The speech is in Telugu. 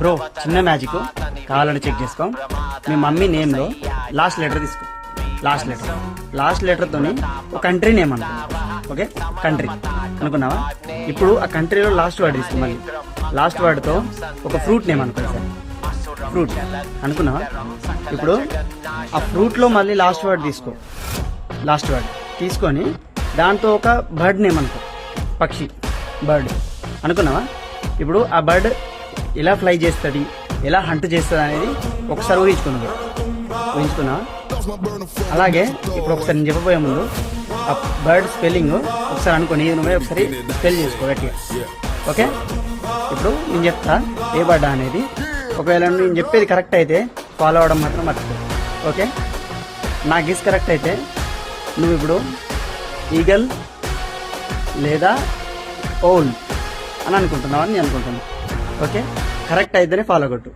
బ్రో చిన్న మ్యాజిక్ కావాలని చెక్ చేసుకో. మీ మమ్మీ నేమ్లో లాస్ట్ లెటర్ తీసుకో. లాస్ట్ లెటర్తోని ఒక కంట్రీ నేమ్ అనుకో. ఓకే, కంట్రీ అనుకున్నావా? ఇప్పుడు ఆ కంట్రీలో లాస్ట్ వర్డ్ తీసుకో. మళ్ళీ లాస్ట్ వర్డ్తో ఒక ఫ్రూట్ నేమ్ అనుకో. సార్ ఫ్రూట్ అనుకున్నావా? ఇప్పుడు ఆ ఫ్రూట్లో మళ్ళీ లాస్ట్ వర్డ్ తీసుకో. లాస్ట్ వర్డ్ తీసుకొని దాంతో ఒక బర్డ్ నేమ్ అనుకో. పక్షి, బర్డ్ అనుకున్నావా? ఇప్పుడు ఆ బర్డ్ ఎలా ఫ్లై చేస్తుంది, ఎలా హంట్ చేస్తుంది అనేది ఒకసారి ఊహించుకున్నావా? అలాగే ఇప్పుడు ఒకసారి నేను చెప్పబోయే ముందు ఆ బర్డ్ స్పెల్లింగ్ ఒకసారి అనుకోని నువ్వే ఒకసారి స్పెల్ చేసుకో గట్టిగా. ఓకే, ఇప్పుడు నేను చెప్తా ఏ బర్డ్ అనేది. ఒకవేళ నేను చెప్పేది కరెక్ట్ అయితే ఫాలో అవడం మాత్రం మర్చిపో. ఓకే, నా గెస్ కరెక్ట్ అయితే నువ్వు ఇప్పుడు ఈగల్ లేదా ఓల్ అని అనుకుంటున్నావు అని నేను అనుకుంటున్నాను. ఓకే, కరెక్ట్ అయితేనే ఫాలో కొట్టు.